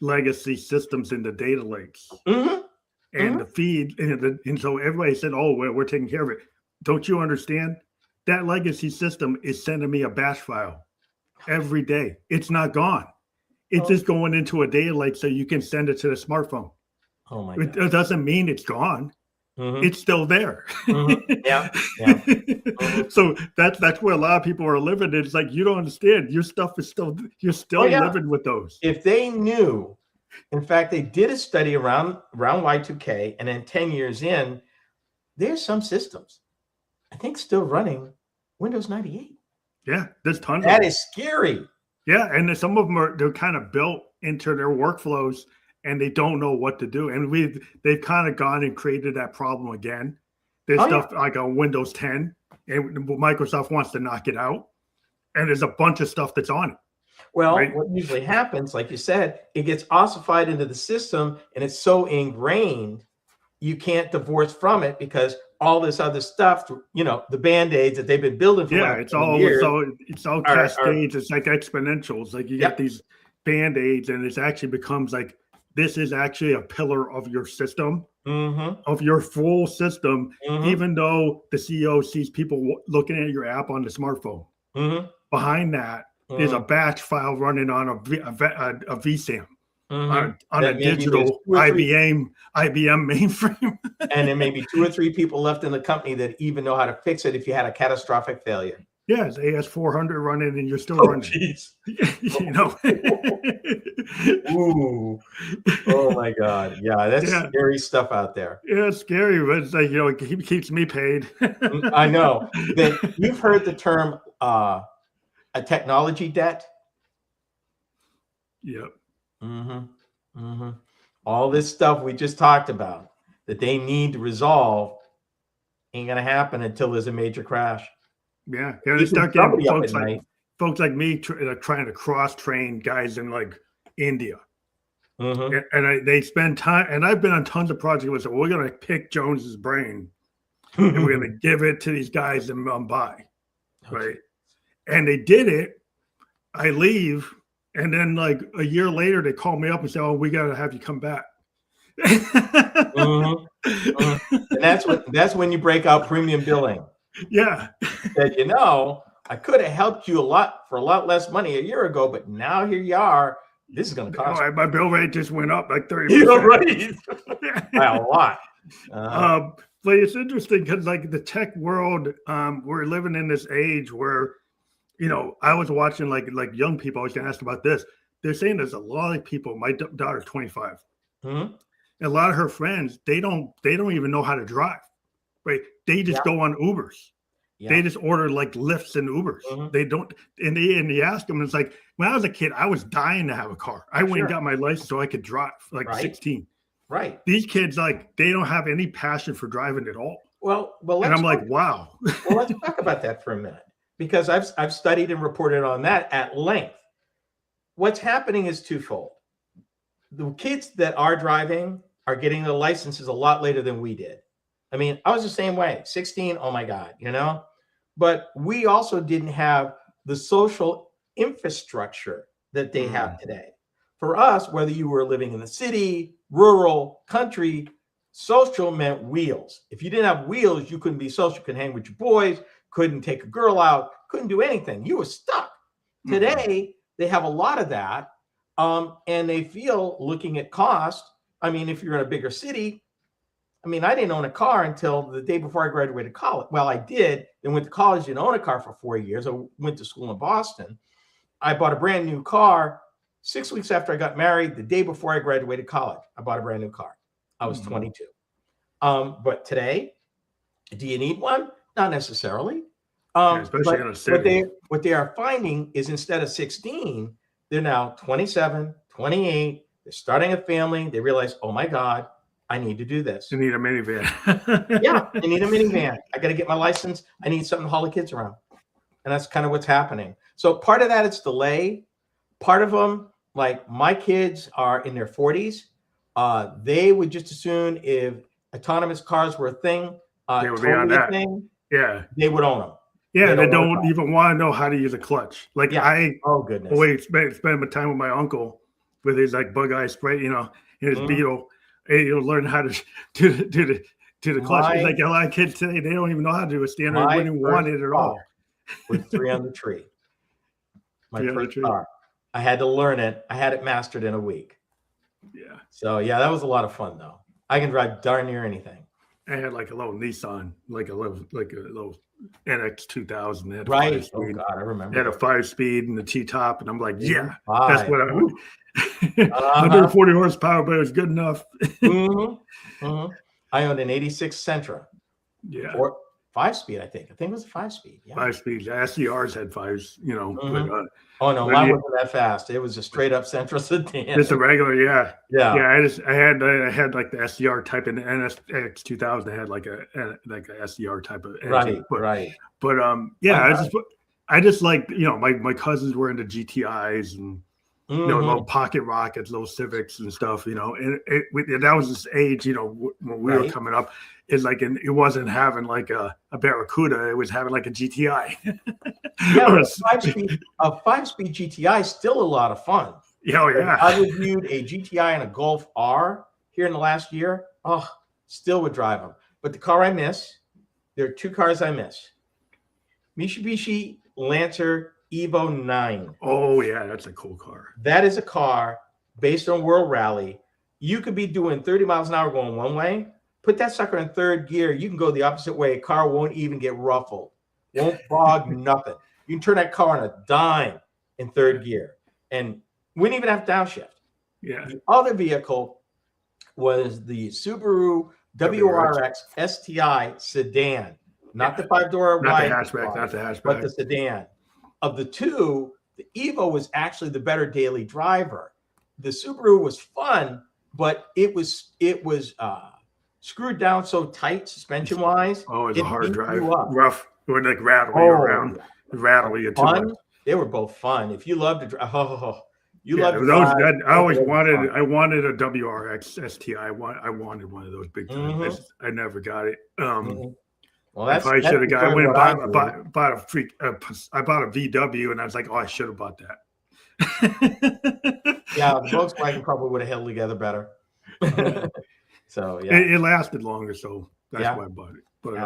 legacy systems into data lakes. And the feed. And so everybody said, oh, we're taking care of it. Don't you understand? That legacy system is sending me a batch file every day. It's not gone. It's just going into a data lake so you can send it to the smartphone. Oh my God. It doesn't mean it's gone. It's still there. Yeah. So that's where a lot of people are living. It's like, you don't understand. Your stuff is still, you're still living with those. If they knew, in fact, they did a study around Y2K, and then 10 years in, there's some systems, I think, still running Windows 98. Yeah, there's tons of them. That is scary. Yeah, and some of them they're kind of built into their workflows and they don't know what to do. And they've kind of gone and created that problem again. There's stuff like on Windows 10, and Microsoft wants to knock it out. And there's a bunch of stuff that's on it. Well, what usually happens, like you said, it gets ossified into the system and it's so ingrained, you can't divorce from it because all this other stuff, you know, the Band-Aids that they've been building for it's all cascades. It's like exponentials. Like you get these Band-Aids and it actually becomes like, this is actually a pillar of your system, of your full system, even though the CEO sees people looking at your app on the smartphone. Behind that is a batch file running on a vSAN. On a digital IBM mainframe. And there may be 2 or 3 people left in the company that even know how to fix it if you had a catastrophic failure. Yeah, it's AS400 running and you're still running. Geez. You know. Ooh. Oh my God. Yeah, that's scary stuff out there. Yeah, it's scary, but it's like, you know, it keeps me paid. I know. You've heard the term a technology debt? Yep. All this stuff we just talked about that they need to resolve ain't gonna happen until there's a major crash. Yeah, they start getting folks like me trying to cross train guys in like India, and they spend time. And I've been on tons of projects where we're gonna pick Jones's brain and we're gonna give it to these guys in Mumbai, right? And they did it. I leave. And then like a year later, they call me up and say, oh, we got to have you come back. And that's when you break out premium billing. Yeah. That, you know, I could have helped you for a lot less money a year ago, but now here you are. This is going to cost. My bill rate just went up like 30%. You're right. By a lot. But it's interesting because like the tech world, we're living in this age where, you know, I was watching like young people. I was going to ask about this. They're saying there's a lot of people. My daughter's 25. And a lot of her friends, they don't even know how to drive. Right? They just go on Ubers. They just order like Lyfts and Ubers. They don't. And they ask them. It's like when I was a kid, I was dying to have a car. I went and got my license so I could drive. Like 16. Right. These kids, like, they don't have any passion for driving at all. Well, and I'm like, wow. Well, let's talk about that for a minute. Because I've studied and reported on that at length. What's happening is twofold. The kids that are driving are getting the licenses a lot later than we did. I mean, I was the same way. 16, oh my God, you know? But we also didn't have the social infrastructure that they have today. For us, whether you were living in the city, rural, country, Social meant wheels. If you didn't have wheels, you couldn't be social, couldn't hang with your boys, couldn't take a girl out, couldn't do anything. You were stuck. Today, they have a lot of that. And they feel, looking at cost, I mean, if you're in a bigger city, I mean, I didn't own a car until the day before I graduated college. Well, I did. Then went to college, didn't own a car for 4 years. I went to school in Boston. I bought a brand new car 6 weeks after I got married, the day before I graduated college. I bought a brand new car. I was 22. But today, do you need one? Not necessarily. Especially in a city. What they are finding is instead of 16, they're now 27, 28. They're starting a family. They realize, oh my God, I need to do this. You need a minivan. Yeah, I need a minivan. I got to get my license. I need something to haul the kids around. And that's kind of what's happening. So part of that is delay. Part of them, like my kids are in their 40s. They would just as soon, if autonomous cars were a thing, they would be on that. Yeah. They would own them. Yeah, they don't even want to know how to use a clutch. Like oh goodness, always spend my time with my uncle with his like bug eye spray, you know, in his Beetle. And he'll learn how to do the clutch. It's like a lot of kids today, they don't even know how to do a standard. They wouldn't want it at all. With 3 on the tree. My first car. I had to learn it. I had it mastered in a week. Yeah. So yeah, that was a lot of fun though. I can drive darn near anything. I had like a little Nissan, like a little NX 2000. Right. Oh God, I remember. It had a 5-speed and the T-top, and I'm like, yeah, that's what I want. 140 horsepower, but it was good enough. I owned an 86 Sentra. Yeah. 5-speed, I think. It was a 5-speed. Yeah. 5-speed. The SCRs had 5s, you know. But, oh no, mine wasn't that fast. It was a straight up Sentra sedan. Just a regular, yeah. Yeah. I had like the SCR type, and the NX 2000 had like a SCR type of engine. Right. But yeah, I just like, you know, my cousins were into GTIs and you know, little pocket rockets, little Civics and stuff, you know, and that was this age, you know, when we were coming up. It's like it wasn't having like a Barracuda; it was having like a GTI. Yeah, a 5-speed GTI is still a lot of fun. Oh yeah, I reviewed a GTI and a Golf R here in the last year. Oh, still would drive them. But the car I miss, there are 2 cars I miss: Mitsubishi Lancer Evo 9. Oh yeah, that's a cool car. That is a car based on World Rally. You could be doing 30 miles an hour going one way. Put that sucker in 3rd gear. You can go the opposite way. A car won't even get ruffled. Won't bog nothing. You can turn that car on a dime in 3rd gear. And wouldn't even have downshift. Yeah. The other vehicle was the Subaru WRX STI sedan. Not the 5-door wide. Not the hatchback. But the sedan. Of the 2, the Evo was actually the better daily driver. The Subaru was fun, but it was screwed down so tight suspension wise. Oh, it's a hard drive. Rough. It would like rattle you around. Rattle you too much. They were both fun. If you love to drive, I always wanted. I wanted a WRX STI. I wanted one of those big time. I never got it. Well, I should have got. I went and bought a freak. I bought a VW, and I was like, oh, I should have bought that. Yeah, the Volkswagen probably would have held together better. So yeah, it lasted longer, so that's why I bought it. But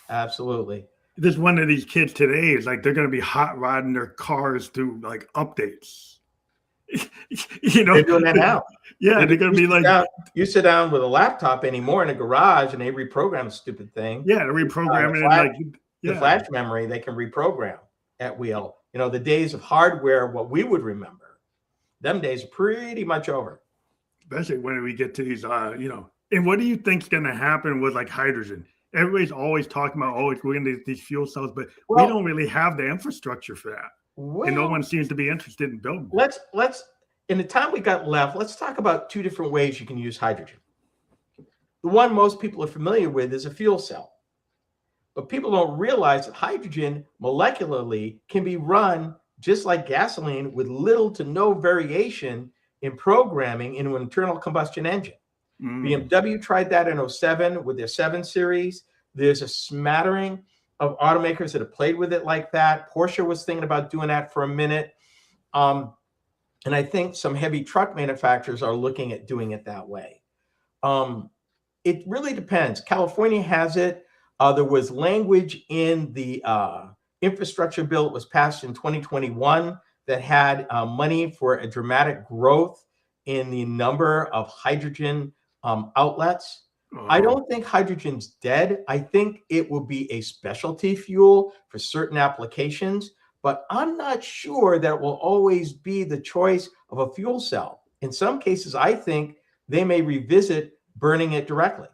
absolutely. This one of these kids today is like they're going to be hot rodding their cars through like updates. You know, they're doing that now. Yeah, they're going to be like you sit down with a laptop anymore in a garage and they reprogram the stupid thing. Yeah, they're reprogramming it like the flash memory. They can reprogram at will. You know, the days of hardware, what we would remember, them days are pretty much over. Especially when we get to these, you know, and what do you think's going to happen with like hydrogen? Everybody's always talking about, oh, we're going to these fuel cells, but we don't really have the infrastructure for that. And no one seems to be interested in building. Let's in the time we got left, let's talk about 2 different ways you can use hydrogen. The one most people are familiar with is a fuel cell. But people don't realize that hydrogen molecularly can be run just like gasoline with little to no variation in programming into an internal combustion engine. BMW tried that in 07 with their 7 Series. There's a smattering of automakers that have played with it like that. Porsche was thinking about doing that for a minute. And I think some heavy truck manufacturers are looking at doing it that way. it really depends. California has it. There was language in the infrastructure bill that was passed in 2021 that had money for a dramatic growth in the number of hydrogen outlets. I don't think hydrogen's dead. I think it will be a specialty fuel for certain applications, but I'm not sure that it will always be the choice of a fuel cell. In some cases, I think they may revisit burning it directly.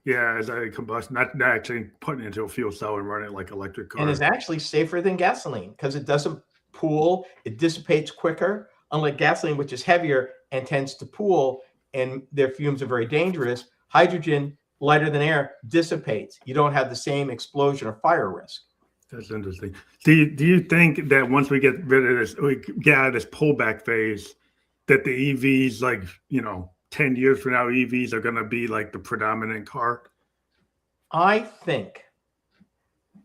Yeah, as a combustion, not actually putting it into a fuel cell and running it like electric car. And is actually safer than gasoline because it doesn't pool, it dissipates quicker, unlike gasoline, which is heavier and tends to pool, and their fumes are very dangerous. Hydrogen, lighter than air, dissipates. You don't have the same explosion or fire risk. That's interesting. Do you think that once we get rid of this, we get out of this pullback phase, that the EVs, like, 10 years from now, EVs are going to be like the predominant car? I think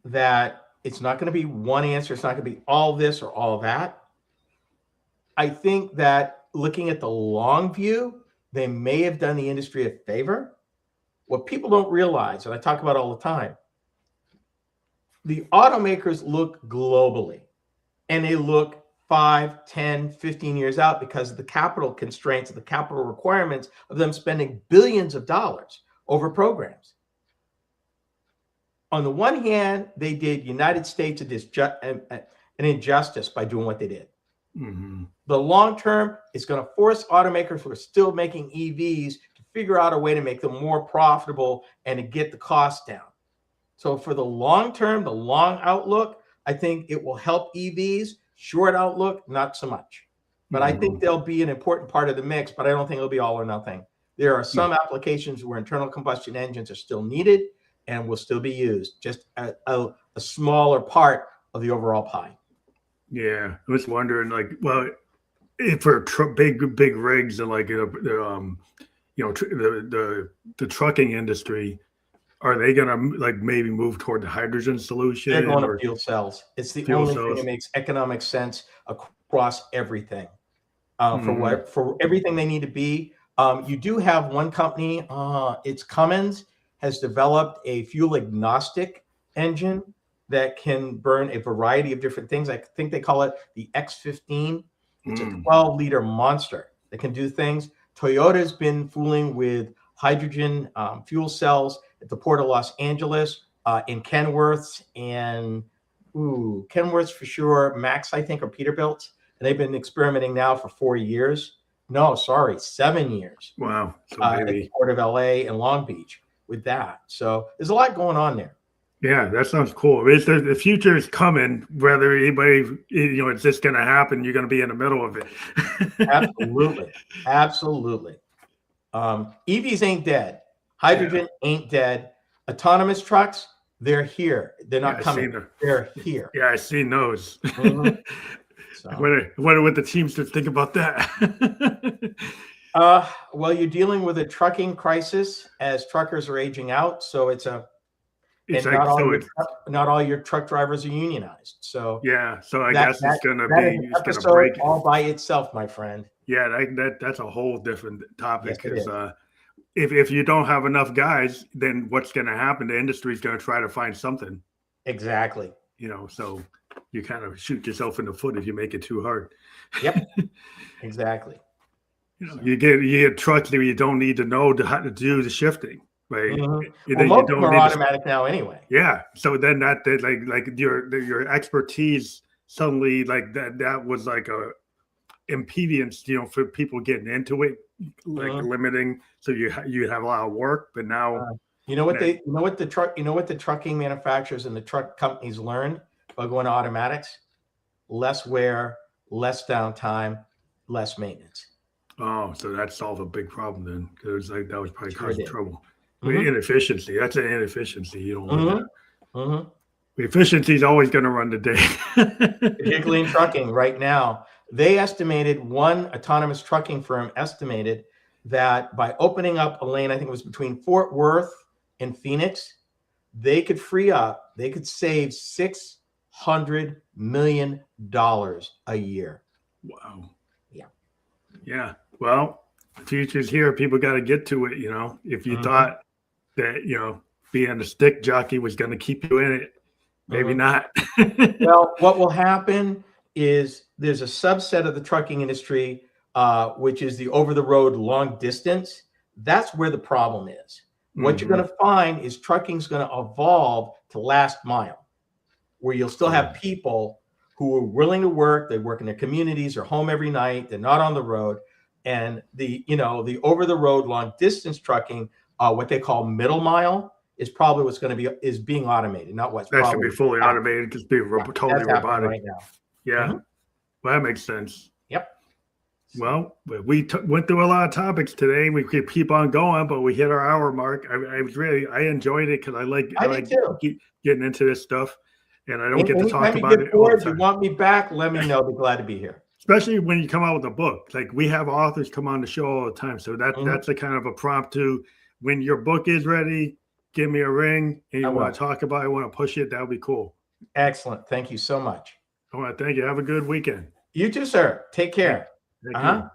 that it's not going to be one answer. It's not going to be all this or all that. I think that looking at the long view, they may have done the industry a favor. What people don't realize, and I talk about all the time, the automakers look globally, and they look 5, 10, 15 years out because of the capital constraints, the capital requirements of them spending billions of dollars over programs. On the one hand, they did United States an injustice by doing what they did. Mm-hmm. The long term is going to force automakers who are still making EVs to figure out a way to make them more profitable and to get the cost down. So for the long term, the long outlook, I think it will help EVs. Short outlook, not so much. But I think they'll be an important part of the mix, but I don't think it'll be all or nothing. There are some applications where internal combustion engines are still needed and will still be used, just a smaller part of the overall pie. Yeah, I was wondering, like, well, for big rigs and like the trucking industry, are they gonna like maybe move toward the hydrogen solution? They're going to fuel cells. It's the only thing that makes economic sense across everything. For everything they need to be. You do have one company, it's Cummins, has developed a fuel agnostic engine that can burn a variety of different things. I think they call it the X15. It's a 12-liter monster that can do things. Toyota's been fooling with hydrogen fuel cells at the Port of Los Angeles, in Kenworth's, and Kenworth's for sure, Max, I think, or Peterbilt. And they've been experimenting now for 4 years. No, sorry, 7 years. Wow. So at the Port of LA and Long Beach with that. So there's a lot going on there. Yeah, that sounds cool. The future is coming. Whether anybody, it's just going to happen. You're going to be in the middle of it. Absolutely. Absolutely. EVs ain't dead. Hydrogen ain't dead. Autonomous trucks, they're here. They're not coming. They're here. Yeah, I've seen those. So. I wonder what the Teamsters think about that. Well, you're dealing with a trucking crisis as truckers are aging out. So not all your truck drivers are unionized. So yeah, so I guess it's going to break all by itself, my friend. Yeah, that's a whole different topic because if you don't have enough guys, then what's going to happen? The industry is going to try to find something. Exactly. So you kind of shoot yourself in the foot if you make it too hard. Yep. Exactly. You get trucks that you don't need to know how to do the shifting. Right? Well, most of them are automatic now anyway. Yeah. So then that like your expertise suddenly like that was like a impedance, for people getting into it, like limiting. So you have a lot of work, but now what the trucking manufacturers and the truck companies learned by going to automatics: less wear, less downtime, less maintenance. Oh, so that solved a big problem then, because that was probably causing trouble. Inefficiency. That's an inefficiency. You don't want that. Efficiency is always going to run the day. Particularly in trucking right now. They estimated, one autonomous trucking firm estimated that by opening up a lane, I think it was between Fort Worth and Phoenix, they could save $600 million a year. Wow. Yeah. Yeah. Well, The future's here. People got to get to it. If you Mm-hmm. thought that being a stick jockey was going to keep you in it, maybe not. Well, what will happen is there's a subset of the trucking industry, which is the over-the-road long distance. That's where the problem is. What you're going to find is trucking's going to evolve to last mile, where you'll still have people who are willing to work. They work in their communities, they're home every night, they're not on the road. And the over-the-road long distance trucking, what they call middle mile, is probably what's going to be being automated, not what's that should be fully automated, just be totally robotic right now. Yeah. Well, that makes sense. Yep. Well, we went through a lot of topics today. We could keep on going, but we hit our hour mark. I enjoyed it because I like getting into this stuff, and I don't get to talk about it all the time. If you want me back, let me know. I'd be glad to be here. Especially when you come out with a book. Like, we have authors come on the show all the time, so that's a kind of a prompt to, when your book is ready, give me a ring, and you want to talk about it, want to push it, that would be cool. Excellent. Thank you so much. I want to thank you. Have a good weekend. You too, sir. Take care. Thank you.